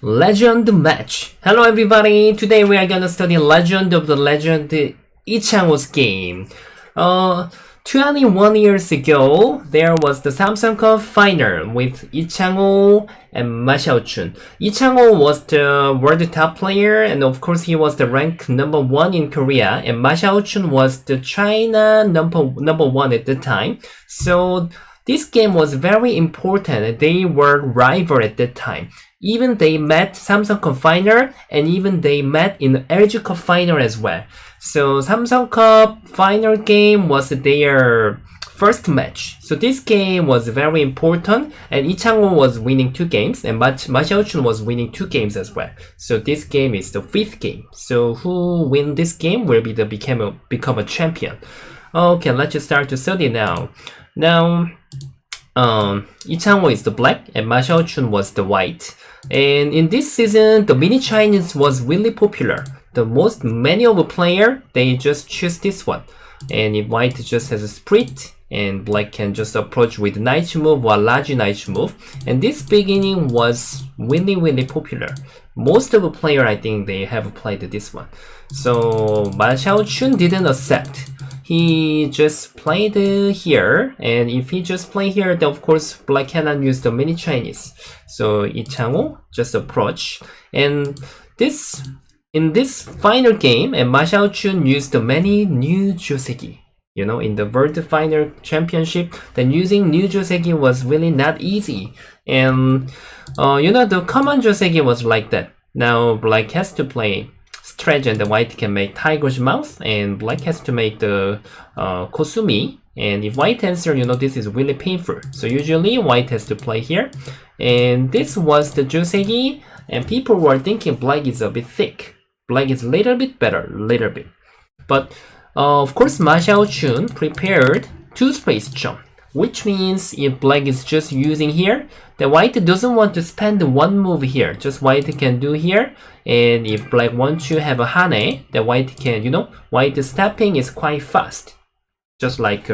Legend match. Hello everybody, today we are gonna study Legend of the Legend Lee Chang-ho's game. 21 years ago, there was the Samsung Cup final with Lee Chang-ho and Ma Xiaochun. Lee Chang-ho was the world top player, and of course he was the rank number 1 in Korea, and Ma Xiaochun was the China number 1 at the time. So this game was very important. They were rival at that time. Even they met Samsung Cup final, and even they met in the LG Cup final as well. So Samsung Cup final game was their first match. So this game was very important, and Lee Chang-ho was winning 2 games, and Ma Xiaochun was winning 2 games as well. So this game is the 5th game. So who win this game will be the become a champion. Okay, let's start to study now. Now, Lee Chang-ho is the black, and Ma Xiaochun was the white. And in this season, the mini Chinese was really popular. Many of the player, they just choose this one. And if white just has a split, and black can just approach with knight move or large knight move. And this beginning was really popular. Most of the player, I think they have played this one. So Ma Xiaochun didn't accept. He just played here, and if he just play here, then of course black cannot use the mini Chinese. So Lee Chang-ho just approach, and in this final game, and Ma Xiaochun used the many new joseki. You know, in the World Final Championship, then using new joseki was really not easy. And the common joseki was like that. Now black has to play stretch, and the white can make tiger's mouth, and black has to make the kosumi. And if white answer, this is really painful. So usually white has to play here, and this was the joseki, and people were thinking black is a bit thick. Black is a little bit better, but of course Ma Xiaochun prepared 2 space jump, which means if black is just using here, the white doesn't want to spend 1 move here. Just white can do here, and if black wants to have a hane, the white can, white stepping is quite fast. Just like,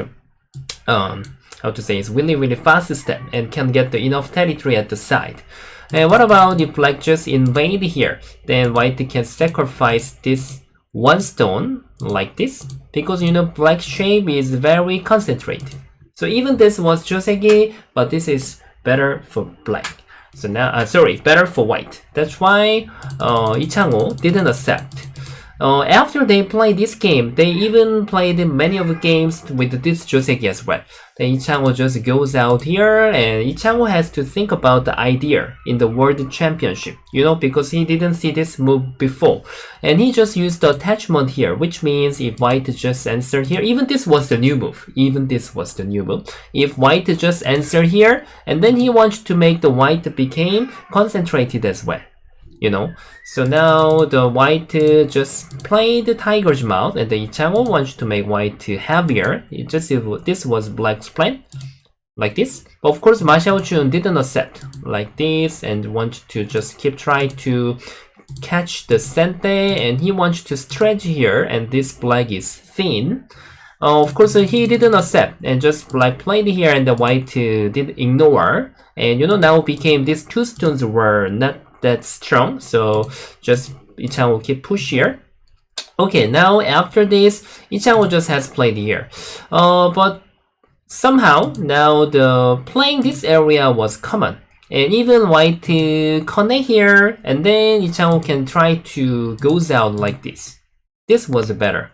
how to say, it's really fast step and can get the enough territory at the side. And what about if black just invade here? Then white can sacrifice this 1 stone like this, because black shape is very concentrated. So even this was joseki, but this is better for black. So now, better for white. That's why Lee Chang-ho didn't accept. After they played this game, they even played many of the games with this joseki as well. Then Lee Chang-ho just goes out here, and Lee Chang-ho has to think about the idea in the World Championship, because he didn't see this move before. And he just used the attachment here, which means if white just answer here, even this was the new move. If white just answer here, and then he wants to make the white became concentrated as well. So now the white just played the tiger's mouth, and the Lee Chang-ho wants to make white heavier. This was black's plan, like this. But of course Ma Xiaochun didn't accept like this, and wants to just keep trying to catch the sente, and he wants to stretch here, and this black is thin. Of course he didn't accept, and just black played here, and the white did ignore. And now became these 2 stones were not that strong, so just Lee Chang-ho keep push here. Okay, now after this, Lee Chang-ho just has played here. But somehow now the playing this area was common, and even white connect here, and then Lee Chang-ho can try to goes out like this. This was better.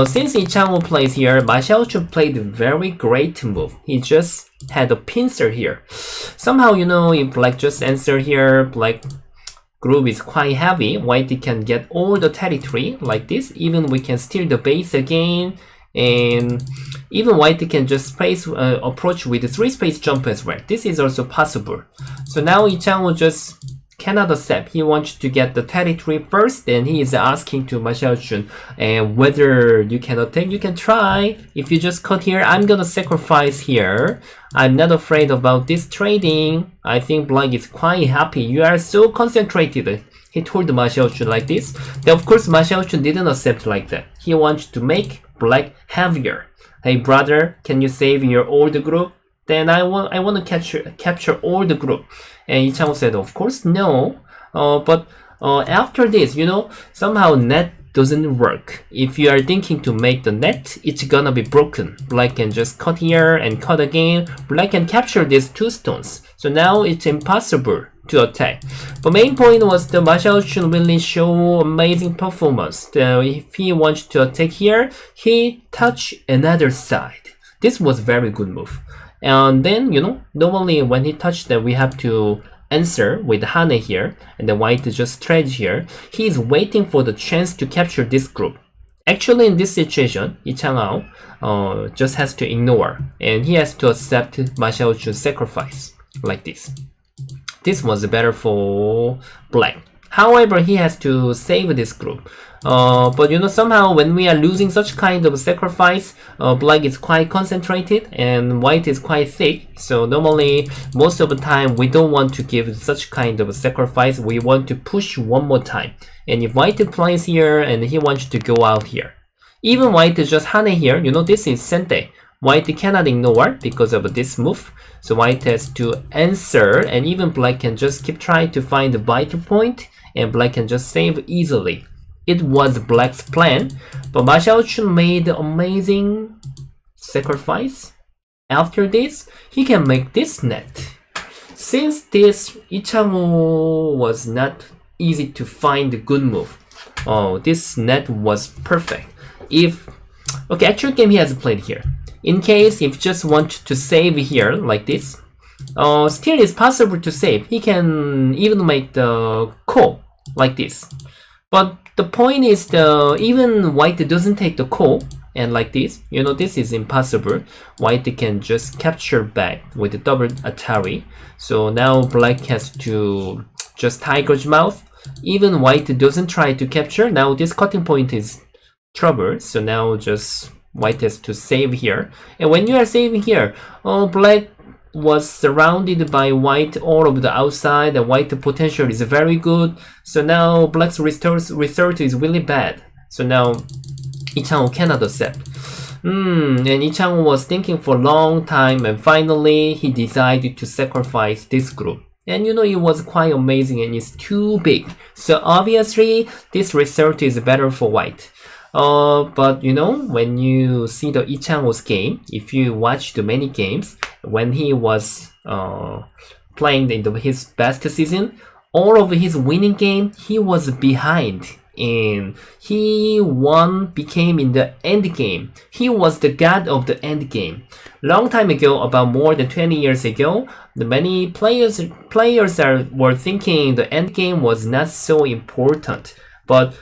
Since Lee Chang-ho plays here, Ma Xiaochun played a very great move. He just had a pincer here. Somehow, if black just answer here, black group is quite heavy. White can get all the territory like this. Even we can steal the base again. And even white can just approach with the 3 space jump as well. This is also possible. So now Lee Chang-ho just cannot accept. He wants to get the territory first, and he is asking to Ma Xiaochun, and whether you cannot take, you can try. If you just cut here, I'm gonna sacrifice here. I'm not afraid about this trading. I think black is quite happy. You are so concentrated. He told Ma Xiaochun like this. Then of course Ma Xiaochun didn't accept like that. He wants to make black heavier. Hey brother, can you save your old group? Then I want to capture all the group. And Lee Chang-ho said, of course, no. But after this, somehow net doesn't work. If you are thinking to make the net, it's gonna be broken. Black can just cut here and cut again. Black can capture these two stones. So now it's impossible to attack. But main point was the Ma Xiaochun really show amazing performance. If he wants to attack here, he touch another side. This was very good move. And then, normally when he touched that, we have to answer with Hane here, and the white just trade here. He is waiting for the chance to capture this group. Actually, in this situation, Chang-ho just has to ignore, and he has to accept Ma Xiaochun's sacrifice, like this. This was better for black. However, he has to save this group. But somehow when we are losing such kind of sacrifice, black is quite concentrated and white is quite thick. So normally, most of the time, we don't want to give such kind of sacrifice. We want to push one more time. And if white plays here and he wants to go out here, even white is just Hane here, this is Sente. White cannot ignore because of this move. So white has to answer, and even black can just keep trying to find the vital point, and black can just save easily. It was black's plan, but Ma Xiaochun made amazing sacrifice. After this, he can make this net. Since this Chang-ho was not easy to find a good move, this net was perfect. Okay, actual game he has played here. In case if just want to save here like this, still it's possible to save. He can even make the call like this. But the point is even white doesn't take the call, and like this, this is impossible. White can just capture back with the double Atari. So now black has to just tiger's mouth. Even white doesn't try to capture. Now this cutting point is trouble. So now just white has to save here. And when you are saving here, black was surrounded by white all over the outside. The white potential is very good. So now black's result is really bad. So now Chang-ho cannot accept. And Chang-ho was thinking for a long time, and finally he decided to sacrifice this group. And it was quite amazing, and it's too big. So obviously this result is better for white. But when you see the Chang-ho's game, if you watch the many games, when he was playing in his best season, all of his winning game, he was behind. And he became in the end game. He was the god of the end game. Long time ago, about more than 20 years ago, the many players were thinking the end game was not so important. But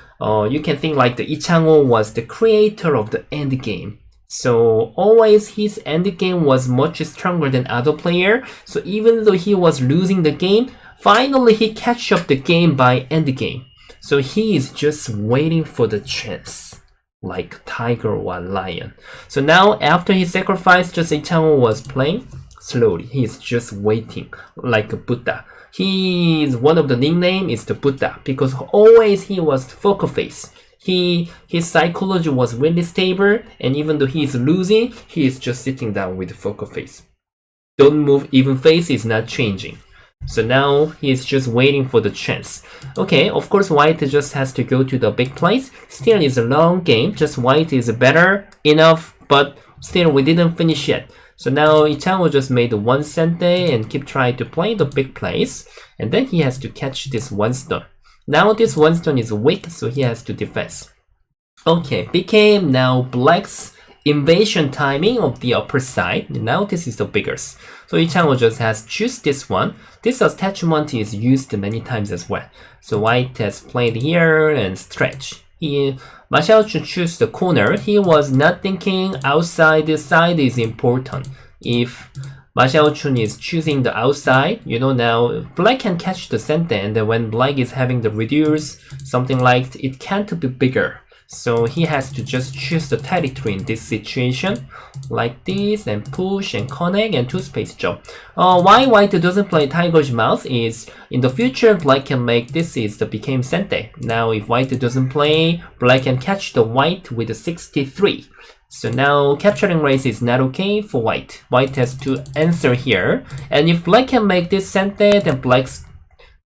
you can think like the Chang-ho was the creator of the end game. So always his end game was much stronger than other player. So even though he was losing the game, finally he catch up the game by end game. So he is just waiting for the chance, like tiger or lion. So now after he sacrificed, just Chang-ho was playing slowly. He is just waiting like a Buddha. One of the nickname is the Buddha because always he was poker face. His psychology was really stable, and even though he is losing, he is just sitting down with the poker face. Don't move, even face is not changing. So now he is just waiting for the chance. Okay, of course white just has to go to the big place. Still is a long game, just white is better enough, but still we didn't finish yet. So now Chang-ho just made one sente and keep trying to play the big place. And then he has to catch this one stone. Now this one stone is weak, so he has to defense. Okay, became now black's invasion timing of the upper side. Now this is the biggest. So Chang-ho just has choose this one. This attachment is used many times as well. So white has played here and stretch. Ma Xiaochun choose the corner. He was not thinking outside the side is important. If Ma Xiaochun is choosing the outside, now black can catch the center, and then when black is having the reduce, something like it can't be bigger. So he has to just choose the territory in this situation, like this, and push and connect and two space jump. Why white doesn't play tiger's mouth is in the future black can make this is the became sente. Now if white doesn't play, black can catch the white with a 63. So now capturing race is not okay for white. White has to answer here, and if black can make this sente, then black's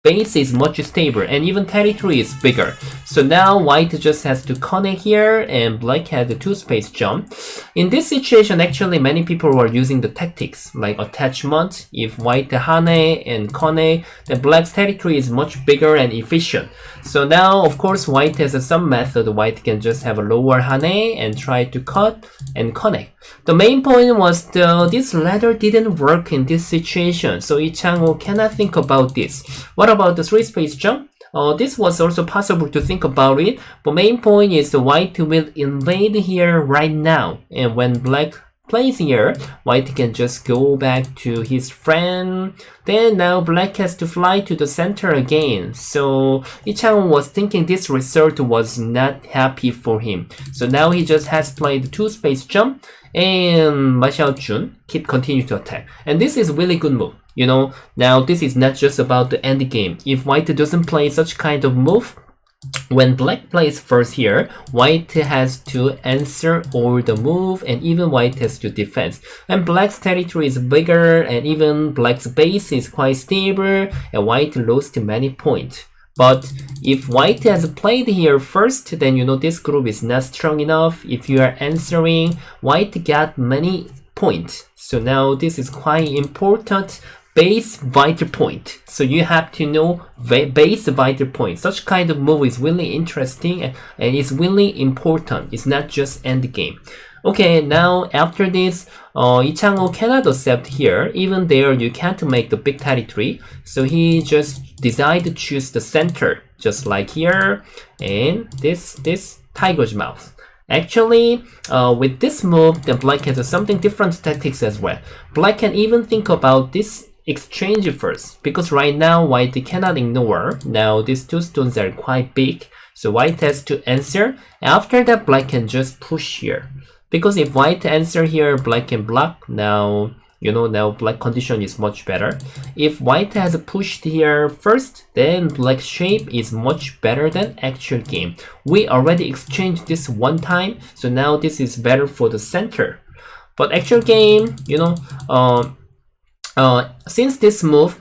base is much stable and even territory is bigger. So now white just has to connect here and black had the 2 space jump. In this situation, actually many people were using the tactics like attachment. If white hane and connect, then black's territory is much bigger and efficient. So now of course white has some method. White can just have a lower hane and try to cut and connect. The main point was this ladder didn't work in this situation, so Chang-ho cannot think about this. What about the 3 space jump? This was also possible to think about it, but main point is the white will invade here right now, and when black plays here, white can just go back to his friend. Then now black has to fly to the center again. So Chang-ho was thinking this result was not happy for him. So now he just has played 2 space jump, and Ma Xiaojun continue to attack. And this is really good move. You know, now this is not just about the end game. If white doesn't play such kind of move, when black plays first here, white has to answer all the move and even white has to defend. And black's territory is bigger and even black's base is quite stable and white lost many points. But if white has played here first, then you know this group is not strong enough. If you are answering, white got many points. So now this is quite important. Base vital point. So you have to know base vital point. Such kind of move is really interesting and it's really important. It's not just end game. Okay, now after this, Chang-ho cannot accept here. Even there, you can't make the big territory. So he just decided to choose the center, just like here, and this tiger's mouth. Actually, with this move, the black has something different tactics as well. Black can even think about this exchange first, because right now white cannot ignore. Now these 2 stones are quite big, so white has to answer. After that, black can just push here. Because if white answer here, black can block. Now, you know, now black condition is much better. If white has pushed here first, then black shape is much better than actual game. We already exchanged this one time, so now this is better for the center. But actual game, you know, since this move,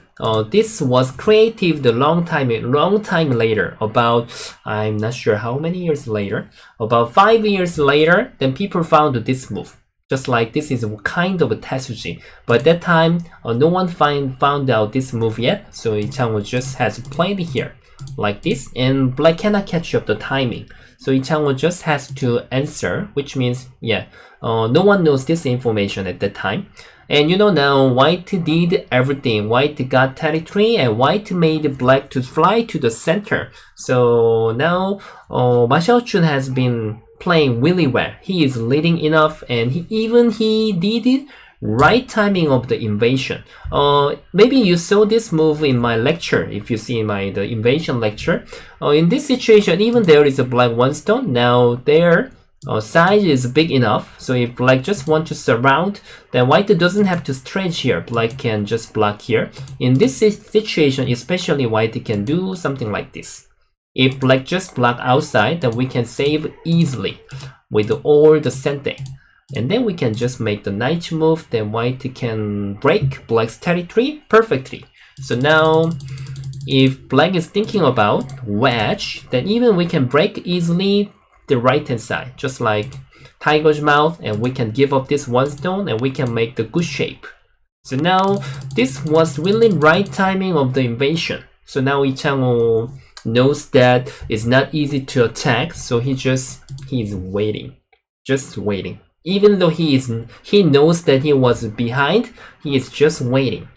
this was created a long time later, about, I'm not sure how many years later, about 5 years later, then people found this move. Just like this is kind of a Tetsuji. But at that time, no one found out this move yet, so Chang-ho just has played here, like this, and black cannot catch up the timing. So Chang-ho just has to answer, which means, yeah, no one knows this information at that time. And you know now white did everything. White got territory and white made black to fly to the center. So now Ma Xiaojun has been playing really well. He is leading enough and he did it right timing of the invasion. Maybe you saw this move in my lecture. If you see the invasion lecture, in this situation, even there is a black 1 stone. Now there size is big enough, so if black just want to surround, then white doesn't have to stretch here. Black can just block here. In this situation, especially white can do something like this. If black just block outside, then we can save easily with all the sente. And then we can just make the knight move, then white can break black's territory perfectly. So now, if black is thinking about wedge, then even we can break easily the right hand side, just like tiger's mouth, and we can give up this 1 stone and we can make the good shape. So now this was really right timing of the invasion. So now Chang-ho knows that it's not easy to attack, so he's waiting, just waiting. Even though he knows that he was behind, he is just waiting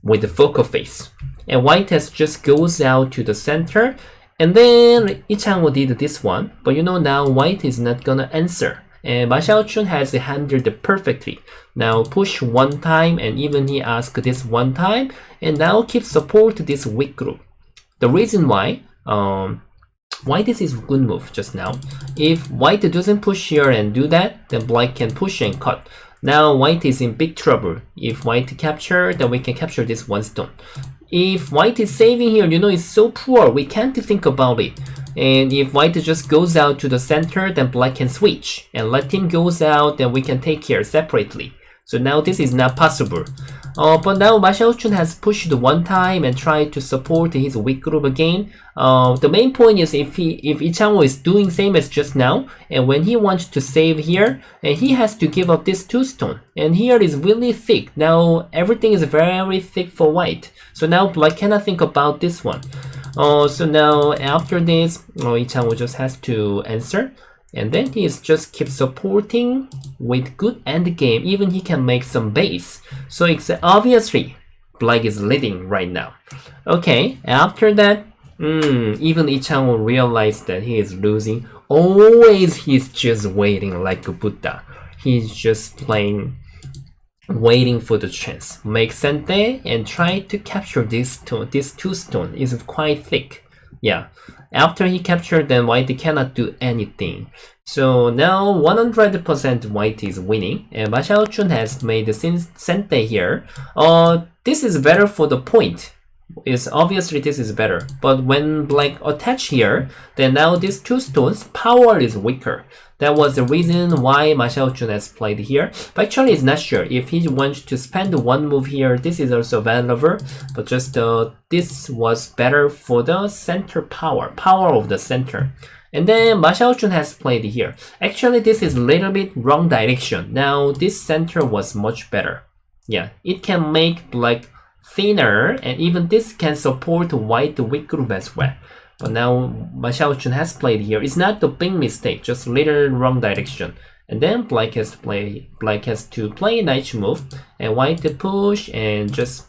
with the focal face. And white has just goes out to the center. And then Chang-ho did this one, but you know now white is not gonna answer. And Ma Xiaojun has handled it perfectly. Now push 1 time and even he asked this 1 time and now keep support this weak group. The reason why this is a good move just now. If white doesn't push here and do that, then black can push and cut. Now white is in big trouble. If white capture, then we can capture this 1 stone. If white is saving here, you know, it's so poor, we can't think about it. And if white just goes out to the center, then black can switch. And let him goes out, then we can take care separately. So now this is not possible. But now Ma Xiaochun has pushed one time and tried to support his weak group again. The main point is if Yi Chang-ho is doing same as just now, and when he wants to save here, and he has to give up this 2 stone. And here is really thick. Now everything is very thick for white. So now black cannot think about this one. So now after this, Yi Chang-ho just has to answer. And then he is just keep supporting with good endgame. Even he can make some base. So it's obviously black is leading right now. Okay, after that, even Yi Chang-ho realized that he is losing. Always he's just waiting like a Buddha. He's just playing, waiting for the chance. Make sente and try to capture this 2 stone. Is quite thick. Yeah. After he captured, then white cannot do anything. So now 100% white is winning, and Ma Xiaochun has made the sente here. This is better for the point. Is obviously this is better, but when black attach here, then now these 2 stones power is weaker. That was the reason why Ma Xiaochun has played here. But actually, it's not sure if he wants to spend 1 move here. This is also valuable, but just this was better for the center power of the center. And then Ma Xiaochun has played here. Actually, this is a little bit wrong direction. Now this center was much better. Yeah, it can make black thinner, and even this can support white weak group as well. But now Ma Xiaochun has played here. It's not the big mistake, just little wrong direction. And then black has to play nice move, and white to push, and just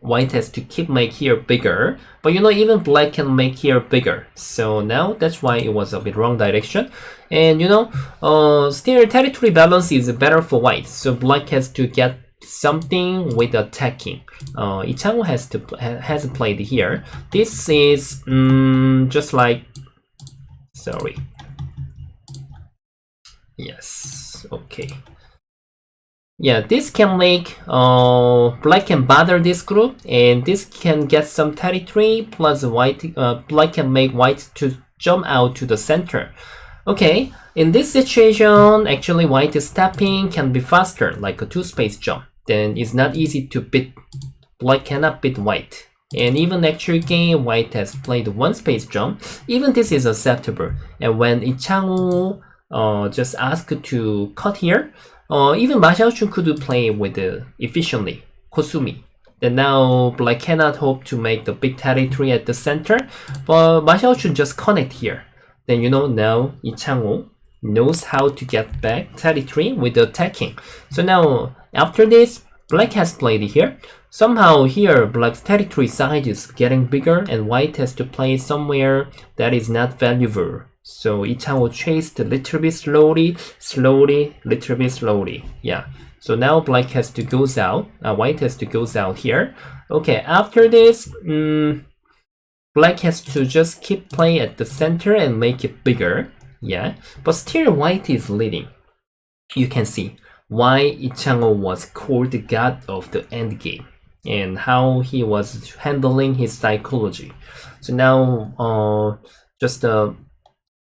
white has to keep make here bigger. But you know, even black can make here bigger. So now that's why it was a bit wrong direction. And you know, still territory balance is better for white. So black has to get something with attacking. Yi Chang-ho has played here. This is just like, sorry. Yes, okay. Yeah, this can make black can bother this group, and this can get some territory. Plus white, black can make white to jump out to the center. Okay, in this situation, actually white stepping can be faster, like a 2-space jump. Then it's not easy to beat. Black cannot beat white. And even actual game, white has played 1-space jump. Even this is acceptable. And when Yi Chang-ho just asked to cut here, even Ma Xiaochun could play with efficiently, Kosumi. Then now black cannot hope to make the big territory at the center, but Ma Xiaochun just connect here. Then you know, now Yi Chang-ho knows how to get back territory with the attacking. So now after this, black has played here. Somehow here black's territory size is getting bigger, and white has to play somewhere that is not valuable. So Yi Chang-ho chased a little bit slowly, little bit slowly. Yeah. So now black has to go out. White has to go out here. Okay. After this, black has to just keep playing at the center and make it bigger. Yeah. But still white is leading. You can see why Yi Chang-ho was called the god of the endgame, and how he was handling his psychology. So now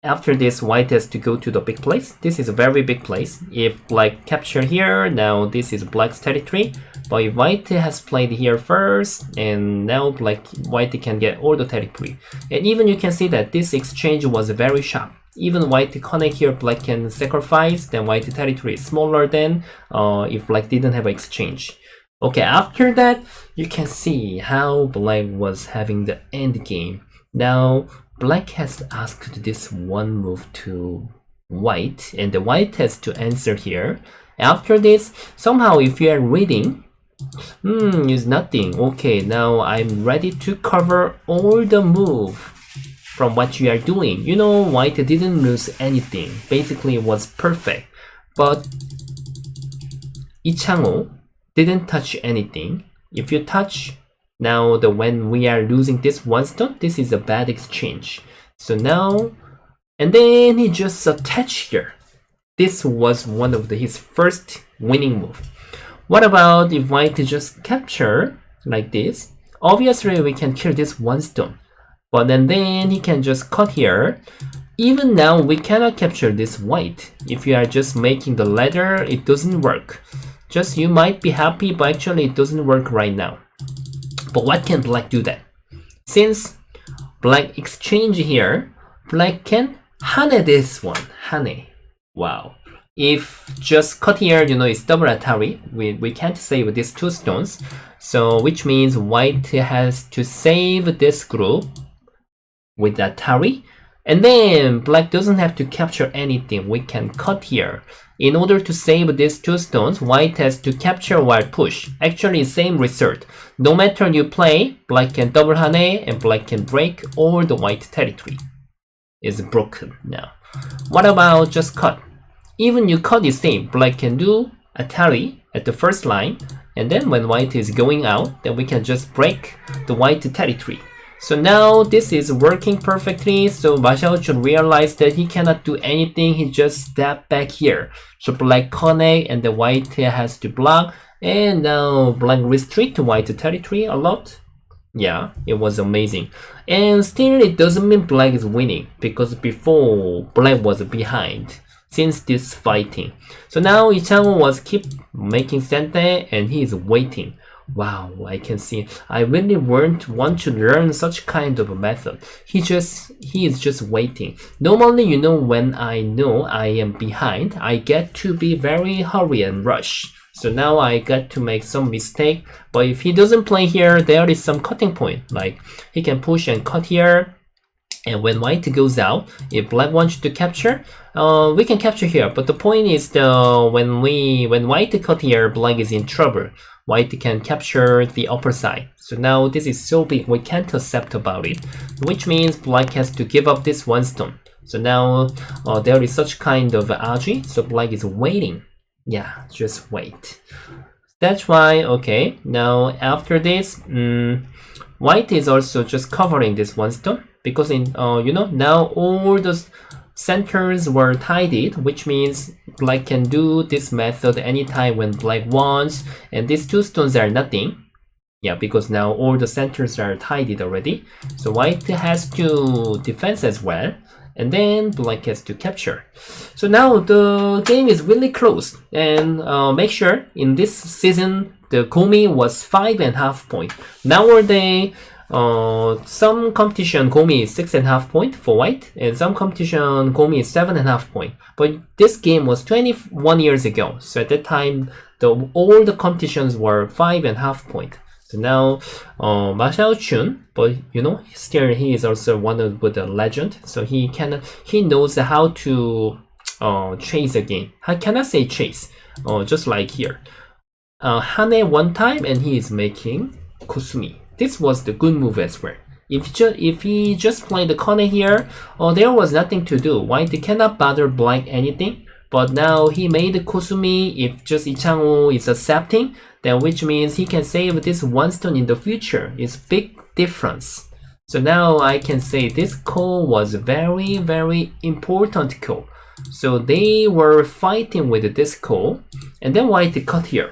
after this, white has to go to the big place. This is a very big place. If black capture here, now this is black's territory. But if white has played here first, and now white can get all the territory. And even you can see that this exchange was very sharp. Even white connect here, black can sacrifice, then white territory is smaller than if black didn't have exchange. Okay, after that, you can see how black was having the end game. Now, black has asked this 1 move to white, and the white has to answer here. After this, somehow if you are reading, it's nothing. Okay, now I'm ready to cover all the move from what you are doing. You know, white didn't lose anything. Basically, it was perfect. But Yi Chang-ho didn't touch anything. If you touch, now when we are losing this 1 stone, this is a bad exchange. So now, and then he just attached here. This was one of his first winning move. What about if white just capture like this? Obviously, we can kill this 1 stone. But then he can just cut here. Even now, we cannot capture this white. If you are just making the ladder, it doesn't work. Just you might be happy, but actually it doesn't work right now. But what can black do then? Since black exchange here, black can hane this one. Hane. Wow. If just cut here, you know, it's double Atari. We can't save these two stones. So which means white has to save this group with Atari. And then black doesn't have to capture anything. We can cut here. In order to save these two stones, white has to capture while push. Actually, same result. No matter you play, black can double hane and black can break all the white territory. Is broken now. What about just cut? Even you cut the same, black can do Atari at the first line, and then when white is going out, then we can just break the white territory. So now this is working perfectly, so Ma Xiaochun realized that he cannot do anything, he just stepped back here. So black connect and the white has to block, and now black restrict white territory a lot. Yeah, it was amazing. And still it doesn't mean black is winning, because before black was behind since this fighting. So now Chang-ho was keep making sente and he is waiting. Wow, I can see. I really want to learn such kind of a method. He is just waiting. Normally, you know, when I know I am behind, I get to be very hurry and rush. So now I got to make some mistake. But if he doesn't play here, there is some cutting point. Like he can push and cut here. And when white goes out, if black wants to capture, we can capture here. But the point is, when white cut here, black is in trouble. White can capture the upper side. So now this is so big, we can't accept about it. Which means black has to give up this one stone. So now there is such kind of agi. So black is waiting. Yeah, just wait. That's why, okay, now after this, white is also just covering this one stone. Because in you know, now all the centers were tidied, which means black can do this method anytime when black wants, and these two stones are nothing. Yeah, because now all the centers are tidied already. So white has to defense as well, and then black has to capture. So now the game is really close, and make sure in this season the Gomi was 5.5 points. Nowadays some competition Gomi is 6.5 points for white, and some competition Gomi is 7.5 points. But this game was 21 years ago, so at that time all the competitions were 5.5 points. So now Ma Xiaochun, but you know, still he is also one of the legend, so he knows how to chase a game. I cannot say chase, just like here. Hane one time and he is making Kusumi. This was the good move as well. If he just played the Kone here, there was nothing to do. White cannot bother black anything. But now he made the Kusumi. If just Chang-ho is accepting, then which means he can save this one stone in the future. It's big difference. So now I can say this call was very, very important call. So they were fighting with this call, and then white cut here.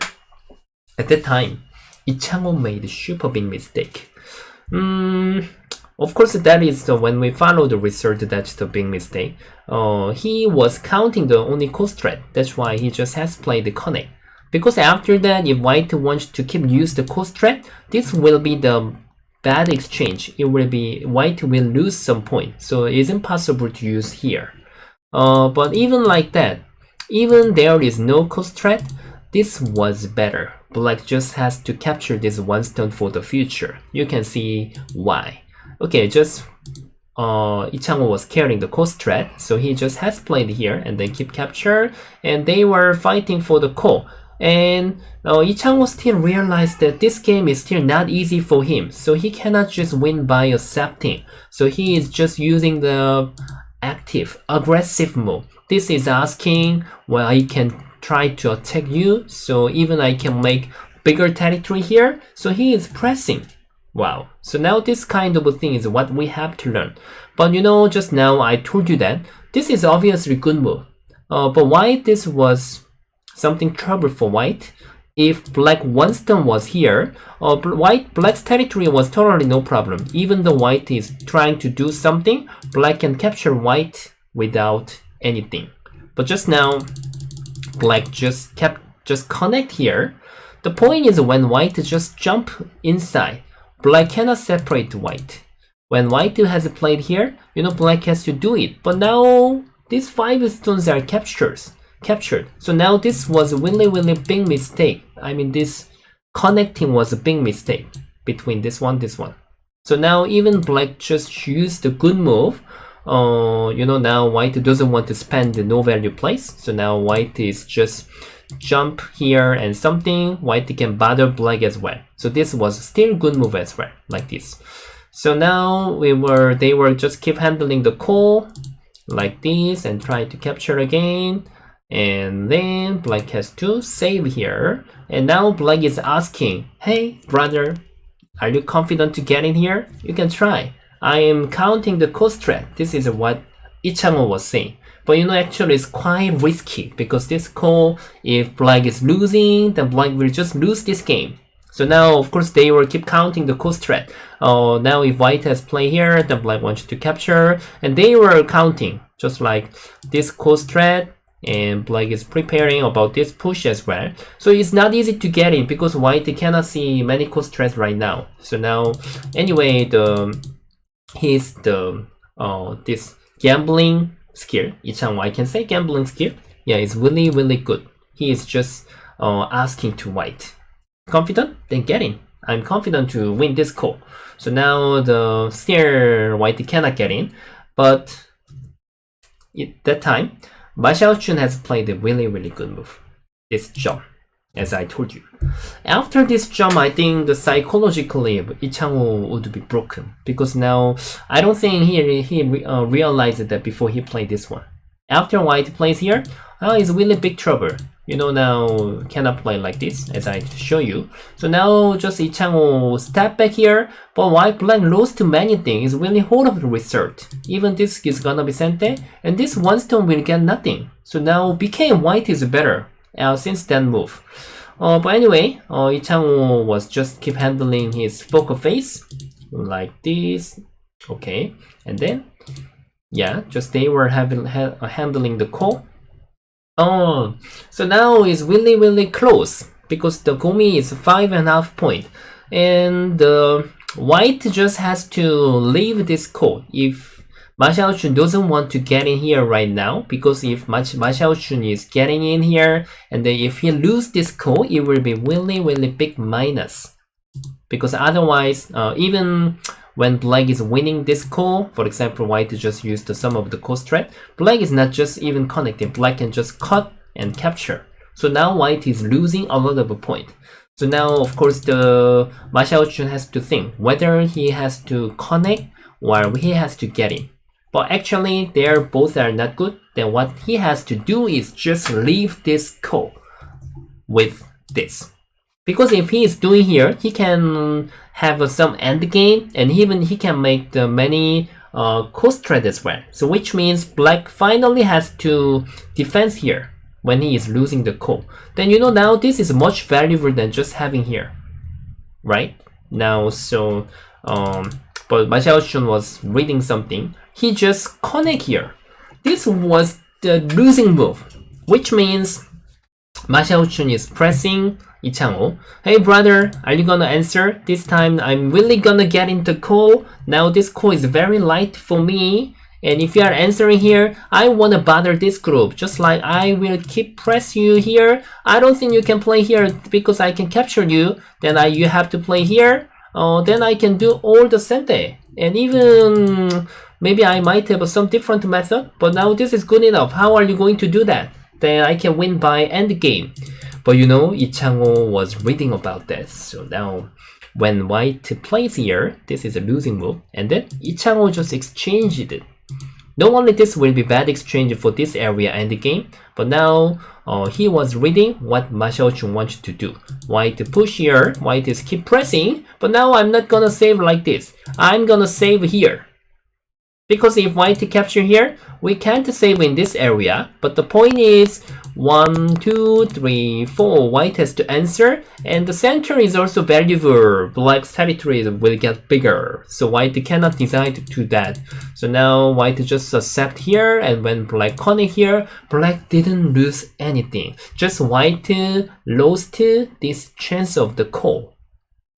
At that time, Chang-ho made a super big mistake. Of course, that is when we follow the result, that's the big mistake. He was counting the only cost threat. That's why he just has played the connect. Because after that, if white wants to keep use the cost threat, this will be the bad exchange. It will be white will lose some point. So it isn't possible to use here. But even like that, even there is no cost threat, this was better. Black just has to capture this one stone for the future. You can see why. Okay, just Chang-ho was carrying the cost threat, so he just has played here and then keep capture, and they were fighting for the call. And Chang-ho still realized that this game is still not easy for him, so he cannot just win by accepting. So he is just using the active, aggressive move. This is asking, well, I can try to attack you, so even I can make bigger territory here. So he is pressing. Wow. So now this kind of a thing is what we have to learn. But you know, just now I told you that this is obviously good move. But why this was something trouble for white? If black one stone was here, black's territory was totally no problem. Even though white is trying to do something, black can capture white without anything. But just now, black just just connect here. The point is when white just jump inside, black cannot separate white. When white has played here, black has to do it. But now these 5 stones are captured. So now this was a really big mistake. I mean, this connecting was a big mistake between this one. So now even black just used a good move. Now white doesn't want to spend the no value place. So now white is just jump here and something. White can bother black as well. So this was still good move as well, like this. So now they were just keep handling the call like this and try to capture again. And then black has to save here. And now black is asking, hey brother, are you confident to get in here? You can try. I am counting the cost threat. This is what Chang-ho was saying. But actually it's quite risky because this call, if black is losing, then black will just lose this game. So now, of course, they will keep counting the cost threat. Now if white has play here, then black wants to capture. And they were counting, just like this cost threat. And black is preparing about this push as well. So it's not easy to get in because white cannot see many cost threats right now. So now, anyway, this gambling skill, Chang-ho, I can say gambling skill. Yeah, it's really good. He is just asking to white. Confident? Then get in. I'm confident to win this call. So now still white cannot get in. But at that time, Ma Xiaochun has played a really good move. This jump, as I told you. After this jump, I think the psychologically Chang-ho would be broken because now I don't think he realized that before he played this one. After white plays here, it's really big trouble. Now cannot play like this as I show you. So now just Chang-ho step back here, but white black lost many things. It's really horrible result. Even this is gonna be sente, and this one stone will get nothing. So now became white is better since that move. But anyway, Chang-ho was just keep handling his poker face like this. Okay, and then yeah, just they were handling the call. So now it's really close because the Gomi is 5.5 point, and the white just has to leave this call if Ma Xiaochun doesn't want to get in here right now, because if Ma Xiaochun is getting in here and then if he lose this call, it will be really big minus, because otherwise even when black is winning this call, for example, white just used the sum of the cost threat, black is not just even connecting, black can just cut and capture. So now white is losing a lot of a point. So now, of course, the Ma Xiaochun has to think whether he has to connect or he has to get in. But actually, they both are not good. Then what he has to do is just leave this call with this. Because if he is doing here, he can have some end game, and even he can make the many cost trade as well. So which means black finally has to defense here when he is losing the call. Then now this is much valuable than just having here, right? Now so but Ma Xiaochun was reading something. He just connect here. This was the losing move, which means Ma Xiaochun is pressing Chang-ho. Hey brother, are you gonna answer? This time I'm really gonna get into call. Now this call is very light for me. And if you are answering here, I wanna bother this group. Just like I will keep press you here. I don't think you can play here because I can capture you. Then you have to play here. Then I can do all the sente. And even maybe I might have some different method. But now this is good enough. How are you going to do that? Then I can win by end game. But Chang-ho was reading about this. So now when white plays here, this is a losing move. And then Chang-ho just exchanged it. Not only this will be bad exchange for this area and the game, but now he was reading what Ma Xiaochun wants to do. White push here, white is keep pressing, but now I'm not gonna save like this. I'm gonna save here. Because if white capture here, we can't save in this area. But the point is 1, 2, 3, 4. White has to answer, and the center is also valuable. Black's territory will get bigger, so white cannot decide to do that. So now white just accept here, and when black connect here, black didn't lose anything. Just white lost this chance of the call.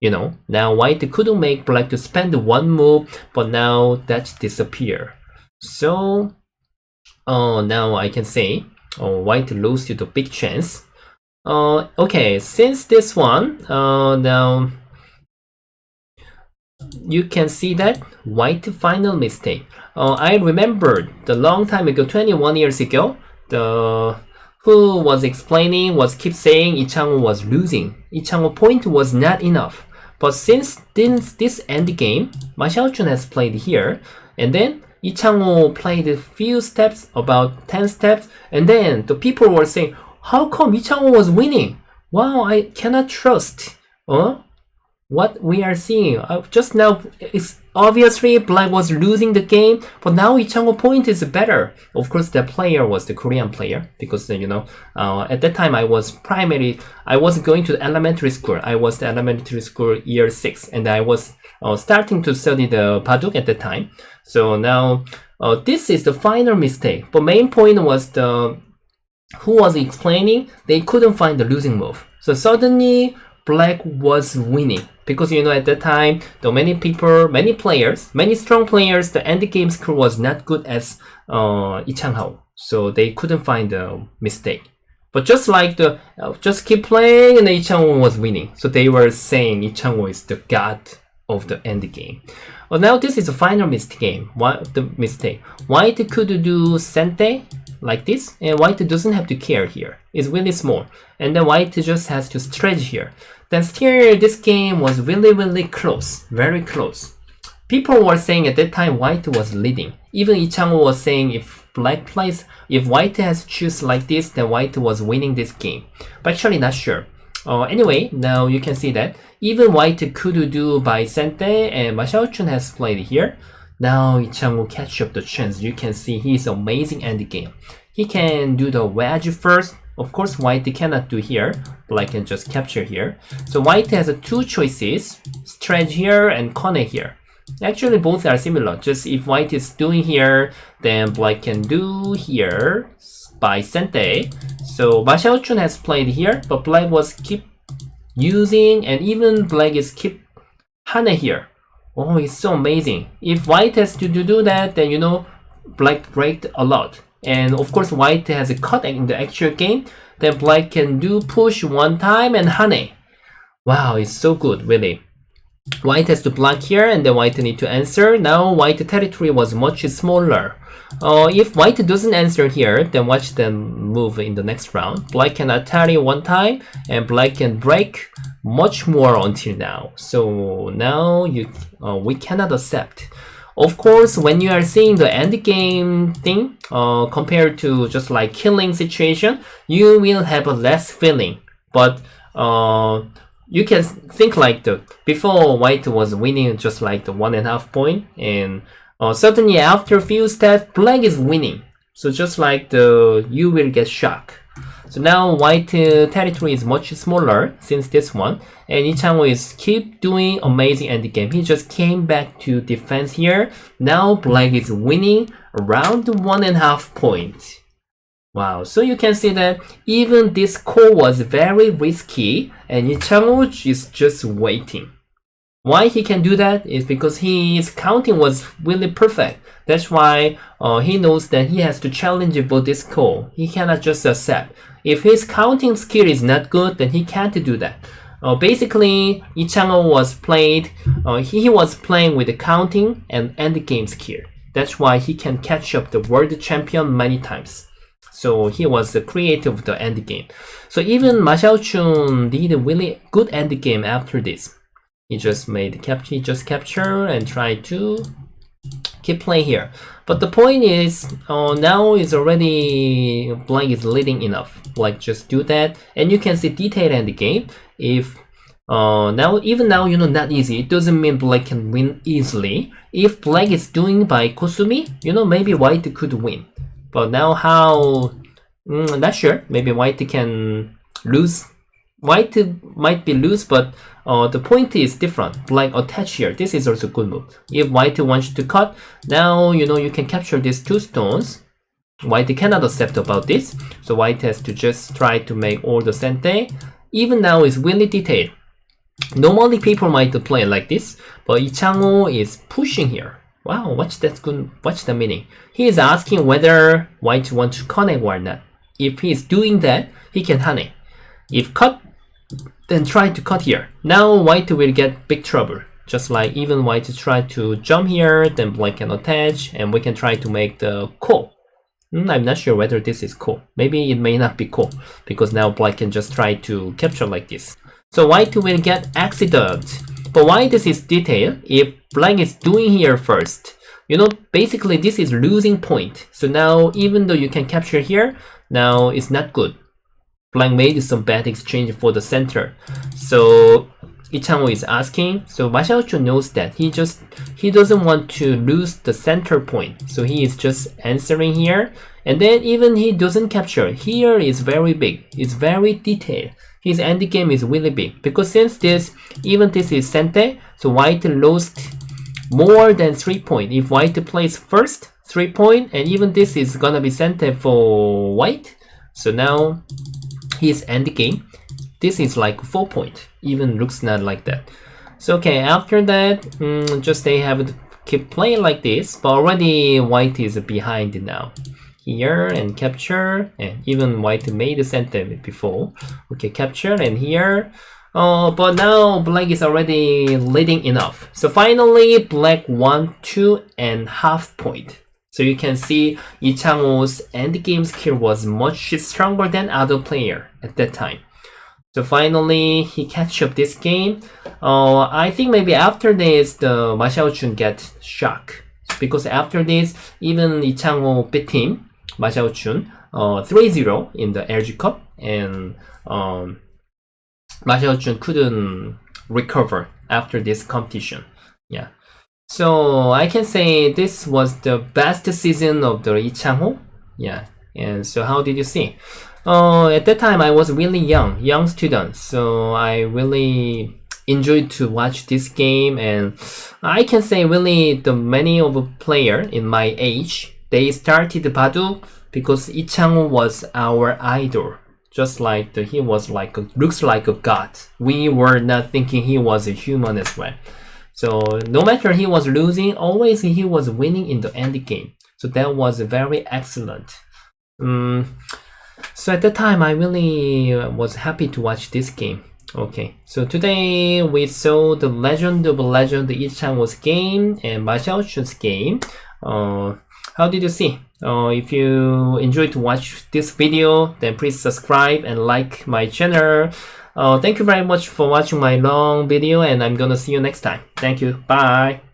You know, now white couldn't make black to spend one move, but now that's disappear. So now I can say white lost to the big chance. Okay, since this one, now you can see that white final mistake. I remembered the long time ago, 21 years ago, the who was explaining was keep saying Lee Chang-ho was losing. Lee Chang-ho point was not enough. But since this endgame, Ma Xiaochun has played here, and then Lee Chang-ho played a few steps, about 10 steps, and then the people were saying, how come Lee Chang-ho was winning? Wow, I cannot trust what we are seeing. Just now, it's obviously black was losing the game, but now Lee Chang-ho point is better. Of course, the player was the Korean player, because you know, at that time I was going to elementary school. I was the elementary school year 6, and I was starting to study the Baduk at the time. So now this is the final mistake. But main point was who was explaining they couldn't find the losing move. So suddenly black was winning, because you know at that time many players, many strong players, the end game score was not good as Lee Chang-ho, so they couldn't find the mistake. But just like just keep playing, and Lee Chang-ho was winning, so they were saying Lee Chang-ho is the god of the end game. Well, now this is the final mistake. White could do sente like this, and white doesn't have to care here. It's really small, and then white just has to stretch here. Then still this game was really close, very close. People were saying at that time white was leading. Even Lee Chang-ho was saying if white has choose like this, then white was winning this game. But actually not sure. Anyway, now you can see that even white could do by sente, and Ma Xiaochun has played here. Now Lee Chang-ho catch up the chance. You can see he's amazing end game. He can do the wedge first. Of course, white cannot do here. Black can just capture here. So white has two choices: stretch here and connect here. Actually, both are similar. Just if white is doing here, then black can do here by sente. So Ma Xiaochun has played here, but black was keep using, and even black is keep hane here. Oh, it's so amazing. If white has to do that, then you know black breaked a lot. And of course white has a cut in the actual game, then black can do push one time and hane. Wow, it's so good, really. White has to block here, and then white need to answer. Now white territory was much smaller. If white doesn't answer here, then watch them move in the next round. Black can attack one time, and black can break much more until now. So now we cannot accept. Of course, when you are seeing the end game thing, compared to just like killing situation, you will have a less feeling. But you can think like before white was winning just like the 1.5 point, and suddenly after a few steps, black is winning. So just like you will get shocked. So now white territory is much smaller since this one, and Lee Chang-ho is keep doing amazing endgame. He just came back to defense here. Now black is winning around 1.5 points. Wow, so you can see that even this call was very risky, and Lee Chang-ho is just waiting. Why he can do that is because his counting was really perfect. That's why he knows that he has to challenge for this call. He cannot just accept. If his counting skill is not good, then he can't do that. Basically, Lee Chang-ho was he was playing with the counting and endgame skill. That's why he can catch up the world champion many times. So he was the creator of the endgame. So even Ma Xiaochun did a really good endgame after this. He just capture and try to keep playing here. But the point is, now is already black is leading enough. Black just do that, and you can see detail in the game. If Now, even now, not easy. It doesn't mean black can win easily. If black is doing by Kosumi, maybe white could win. But now how? Not sure. Maybe white can lose. White might be lose, but the point is different. Black attach here. This is also good move. If white wants to cut, now you can capture these two stones. White cannot accept about this, so white has to just try to make all the sente. Even now is really detailed. Normally people might play like this, but Chang-ho is pushing here. Wow, what's the meaning? He is asking whether white wants to connect or not. If he is doing that, he can hane. If cut, then try to cut here. Now white will get big trouble. Just like even white try to jump here, then black can attach, and we can try to make the call. I'm not sure whether this is cool. Maybe it may not be cool, because now black can just try to capture like this. So white will get accident. But why this is detail? If black is doing here first, basically this is losing point. So now even though you can capture here, now it's not good. Black made some bad exchange for the center. So Chang-ho is asking, so Ma Xiaochun knows that he doesn't want to lose the center point, so he is just answering here, and then even he doesn't capture. Here is very big, it's very detailed. His endgame is really big, because since this is sente, so white lost more than 3 points. If white plays first 3 points, and even this is gonna be sente for white, so now his endgame, this is like 4 points. Even looks not like that. So okay, after that, just they have to keep playing like this, but already white is behind now. Here and capture, and even white made the center before. Okay, capture and here. But now black is already leading enough. So finally, black won 2.5 points. So you can see Chang-ho's endgame skill was much stronger than other player at that time. So finally, he catch up this game. I think maybe after this, the Ma Xiaochun get shocked, because after this, even Chang-ho beat him, Ma Xiaochun, 3-0 in the LG Cup, and Ma Xiaochun couldn't recover after this competition. Yeah. So I can say this was the best season of the Chang-ho. Yeah. And so how did you see? At that time I was really young student, so I really enjoyed to watch this game, and I can say really the many of a player in my age, they started Baduk because Chang-ho was our idol. Just like he was like looks like a god. We were not thinking he was a human as well. So no matter he was losing, always he was winning in the end game. So that was very excellent. So at that time, I really was happy to watch this game. Okay, so today we saw the Legend of Legend Chang-ho's game and Ma Xiaochun's game. How did you see? If you enjoyed to watch this video, then please subscribe and like my channel. Thank you very much for watching my long video, and I'm gonna see you next time. Thank you. Bye.